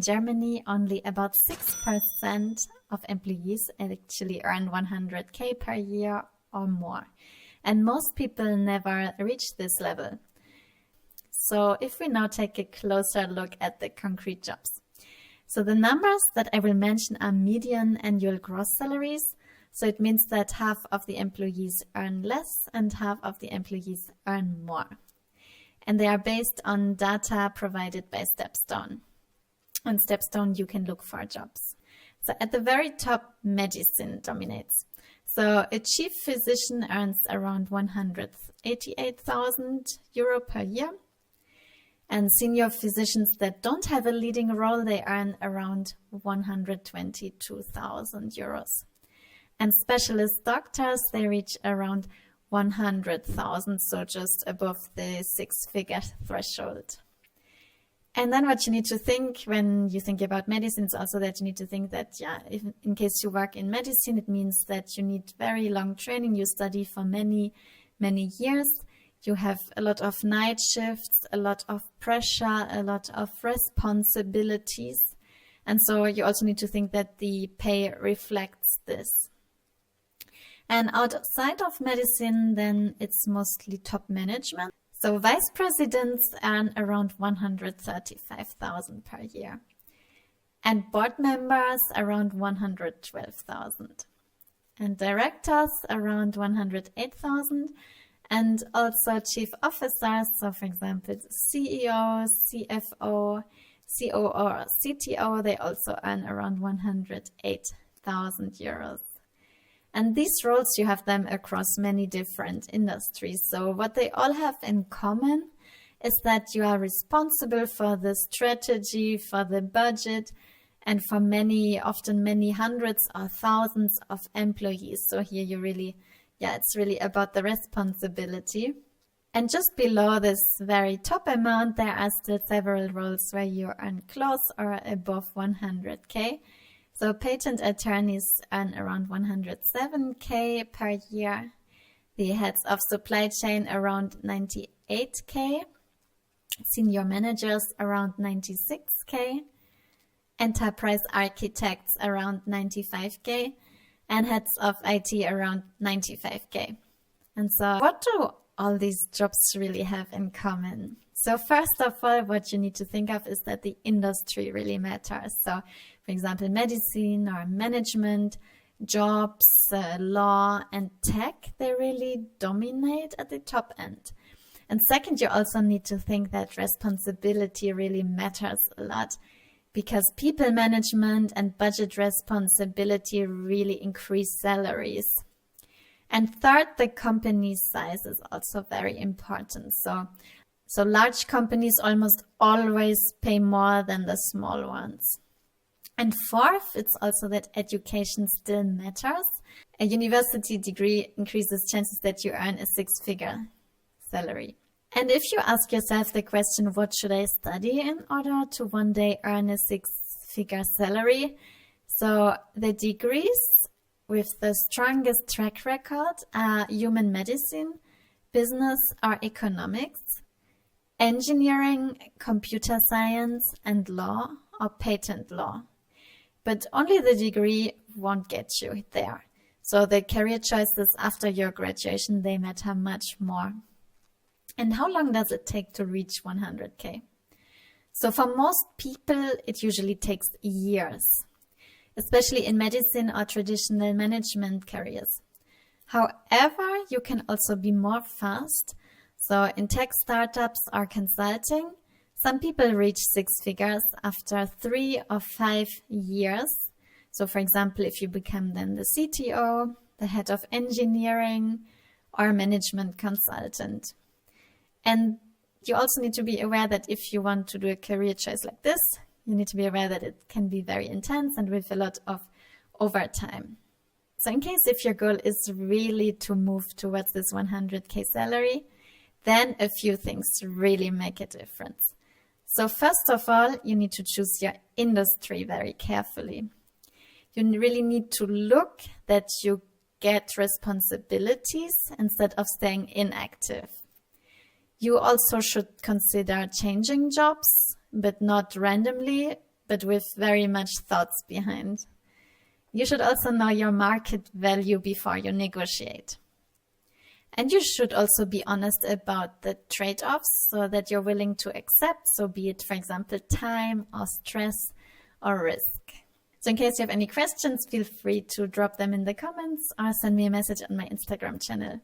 Germany, only about 6% of employees actually earn 100K per year or more. And most people never reach this level. So if we now take a closer look at the concrete jobs. So the numbers that I will mention are median annual gross salaries. So it means that half of the employees earn less and half of the employees earn more. And they are based on data provided by Stepstone. On Stepstone, you can look for jobs. So at the very top, medicine dominates. So a chief physician earns around 188,000 euro per year. And senior physicians that don't have a leading role, they earn around 122,000 euros. And specialist doctors, they reach around 100,000, so just above the six-figure threshold. And then what you need to think when you think about medicine is also that you need to think that, if in case you work in medicine, it means that you need very long training. You study for many, many years. You have a lot of night shifts, a lot of pressure, a lot of responsibilities. And so you also need to think that the pay reflects this. And outside of medicine, then it's mostly top management. So vice presidents earn around 135,000 per year. And board members around 112,000. And directors around 108,000. And also chief officers, so for example, CEO, CFO, COO, or CTO, they also earn around 108,000 euros. And these roles, you have them across many different industries. So what they all have in common is that you are responsible for the strategy, for the budget, and for often many hundreds or thousands of employees. So here you really, it's really about the responsibility. And just below this very top amount, there are still several roles where you earn close or above 100K. So patent attorneys earn around 107K per year. The heads of supply chain around 98K. Senior managers around 96K. Enterprise architects around 95K. And heads of IT around 95K. And so what do all these jobs really have in common? So first of all, what you need to think of is that the industry really matters. So for example, medicine or management, jobs, law and tech, they really dominate at the top end. And second, you also need to think that responsibility really matters a lot, because people management and budget responsibility really increase salaries. And third, the company size is also very important. So large companies almost always pay more than the small ones. And fourth, it's also that education still matters. A university degree increases chances that you earn a six-figure salary. And if you ask yourself the question, what should I study in order to one day earn a six-figure salary? So the degrees with the strongest track record are human medicine, business or economics, engineering, computer science, and law or patent law. But only the degree won't get you there. So the career choices after your graduation, they matter much more. And how long does it take to reach 100K? So for most people, it usually takes years, especially in medicine or traditional management careers. However, you can also be more fast. So in tech startups or consulting, some people reach six figures after 3 or 5 years. So for example, if you become then the CTO, the head of engineering, or management consultant. And you also need to be aware that if you want to do a career choice like this, you need to be aware that it can be very intense and with a lot of overtime. So in case if your goal is really to move towards this 100K salary, then a few things really make a difference. So first of all, you need to choose your industry very carefully. You really need to look that you get responsibilities instead of staying inactive. You also should consider changing jobs, but not randomly, but with very much thoughts behind. You should also know your market value before you negotiate. And you should also be honest about the trade-offs so that you're willing to accept. So be it, for example, time or stress or risk. So in case you have any questions, feel free to drop them in the comments or send me a message on my Instagram channel.